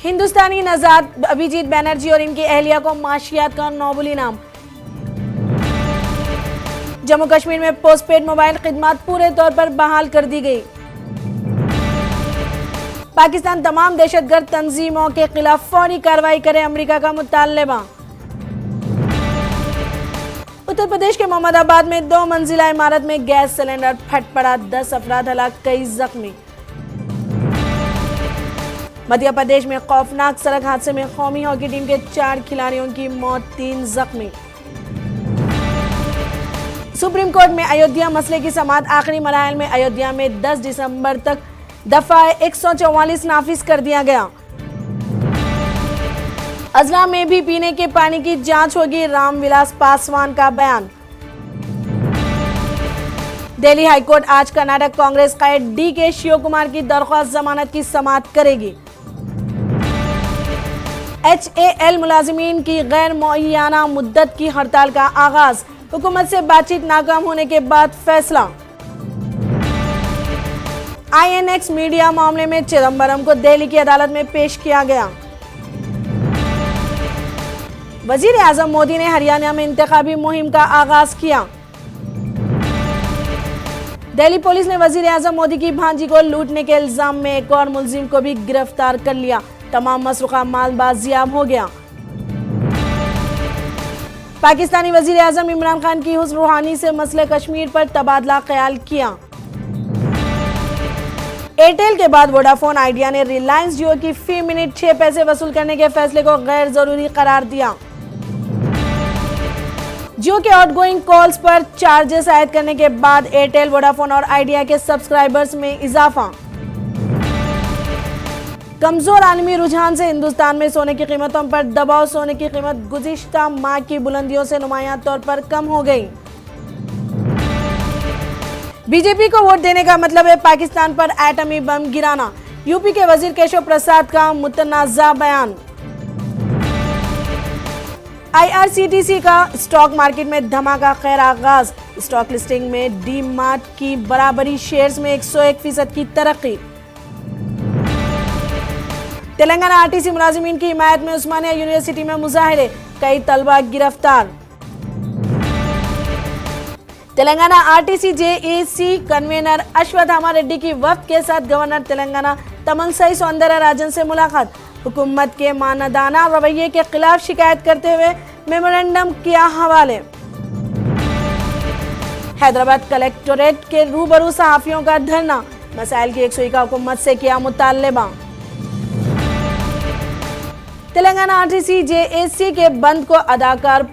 हिंदुस्तानी नजाद अभिजीत बैनर्जी और इनकी अहलिया को माशियात का नोबेल इनाम। जम्मू कश्मीर में पोस्टपेड मोबाइल खिदमत पूरे तौर पर बहाल कर दी गई। पाकिस्तान तमाम दहशतगर्द तंजीमों के खिलाफ फौरी कार्रवाई करे, अमेरिका का मुतालबा। उत्तर प्रदेश के मोहम्मदाबाद में 2 मंजिला इमारत में गैस सिलेंडर फट पड़ा, 10 अफराद हलाक, कई जख्मी। मध्य प्रदेश में खौफनाक सड़क हादसे में कौमी हॉकी टीम के 4 खिलाड़ियों की मौत, 3 जख्मी। सुप्रीम कोर्ट में अयोध्या मसले की समाअत आखिरी मराहल में। अयोध्या में 10 दिसंबर तक दफा 144 नाफिज कर दिया गया। अजला में भी पीने के पानी की जांच होगी, रामविलास पासवान का बयान। दिल्ली हाईकोर्ट आज कर्नाटक कांग्रेस कायद DK शिव कुमार की दरख्वास्त जमानत की समाअत करेगी। HAL मुलाजिमीन की गैर मुअय्यना मुद्दत की हड़ताल का आगाज, हुकूमत से बातचीत नाकाम होने के बाद फैसला। INX मीडिया मामले में चिदंबरम को दिल्ली की अदालत में पेश किया गया। वजीर आजम मोदी ने हरियाणा में इंतखाबी मुहिम का आगाज किया। दिल्ली पुलिस ने वजीर आजम मोदी की भांजी को लूटने के इल्जाम में एक और मुलजिम को भी गिरफ्तार कर लिया। तमाम मसरूका माल बाजियाब हो गया। पाकिस्तानी वजीर आजम इमरान खान की हुस्न रूहानी से मसले कश्मीर पर तबादला ख्याल किया। एयरटेल के बाद वोडाफोन आइडिया ने रिलायंस जियो की फी मिनट 6 पैसे वसूल करने के फैसले को गैर जरूरी करार दिया। जियो के आउटगोइंग कॉल्स पर चार्जेस आयद करने के बाद एयरटेल, वोडाफोन और आइडिया के सब्सक्राइबर्स में इजाफा। कमजोर आलमी रुझान से हिंदुस्तान में सोने की कीमतों पर दबाव, सोने की कीमत गुज़िश्ता माह की बुलंदियों से नुमायां तौर पर कम हो गई। बीजेपी को वोट देने का मतलब है पाकिस्तान पर एटमी बम गिराना, यूपी के वजीर केशव प्रसाद का मुतनाज़ा बयान। IRCTC का स्टॉक मार्केट में धमाका खैर आगाज, स्टॉक लिस्टिंग में डी मार्ट की बराबरी, शेयर्स में 101% की तरक्की। तेलंगाना RTC मुलाजिमीन की हिमायत में उस्मानिया यूनिवर्सिटी में मुजाहिरे, कई तलबा गिरफ्तार। Telangana RTC JAC convener Ashwatthama Reddy की वफ्द के साथ गवर्नर तेलंगाना तमिलसाई सौंदरराजन से मुलाकात, हुकूमत के मानदाना रवैये के खिलाफ शिकायत करते हुए मेमोरेंडम किया हवाले। हैदराबाद कलेक्टोरेट के रूबरू सहाफियों का धरना, मसाइल की यकसुई का हुकूमत से किया मुतालबा। तेलंगाना RTC JAC के बंद को अदाकार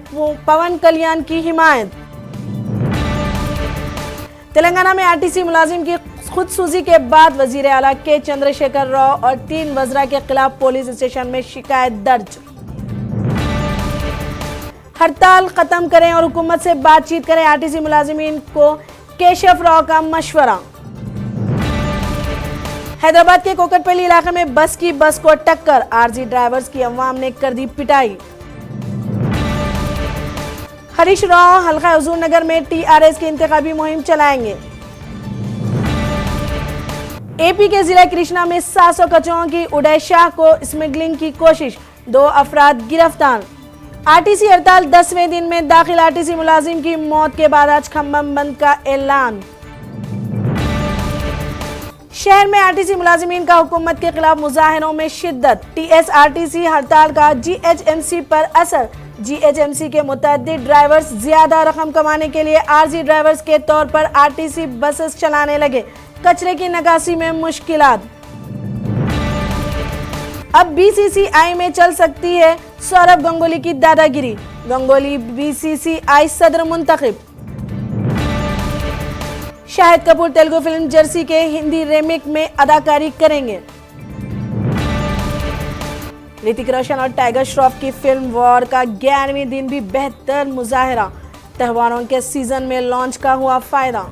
पवन कल्याण की हिमायत। तेलंगाना में RTC मुलाजिम की खुदसूजी के बाद वजीर आला के चंद्रशेखर राव और 3 वज़रा के खिलाफ पुलिस स्टेशन में शिकायत दर्ज। हड़ताल खत्म करें और हुकूमत से बातचीत करें, RTC मुलाजिमीन को केशव राव का मशवरा। हैदराबाद के कोकटपल्ली इलाके में बस को टक्कर, आरजी ड्राइवर्स की अवाम ने कर दी पिटाई। हरीश राव हल्का हुजूर नगर में TRS की इंतखाबी मुहिम चलाएंगे। AP के जिला कृष्णा में 700 कचौओं की उदय शाह को स्मगलिंग की कोशिश, 2 अफराद गिरफ्तार। RTC हड़ताल 10वें दिन में दाखिल, RTC मुलाजिम की मौत के बाद आज खम्भम बंद का ऐलान। शहर में RTC मुलाजिमीन का हुकूमत के खिलाफ मुजाहरों में शिद्दत, TSRTC हड़ताल का GHMC पर असर। GHMC के मुतअद्दिद ड्राइवर्स ज्यादा रकम कमाने के लिए आरजी ड्राइवर्स के तौर पर RTC बसेस चलाने लगे, कचरे की निकासी में मुश्किलात। अब BCCI में चल सकती है सौरभ गंगोली की दादागिरी, गंगोली BCCI सदर मुंतखब। शाहिद कपूर तेलुगु फिल्म जर्सी के हिंदी रीमेक में अदाकारी करेंगे। ऋतिक रोशन और टाइगर श्रॉफ की फिल्म वॉर का 11वें दिन भी बेहतर मुजाहरा, त्योहारों के सीजन में लॉन्च का हुआ फायदा।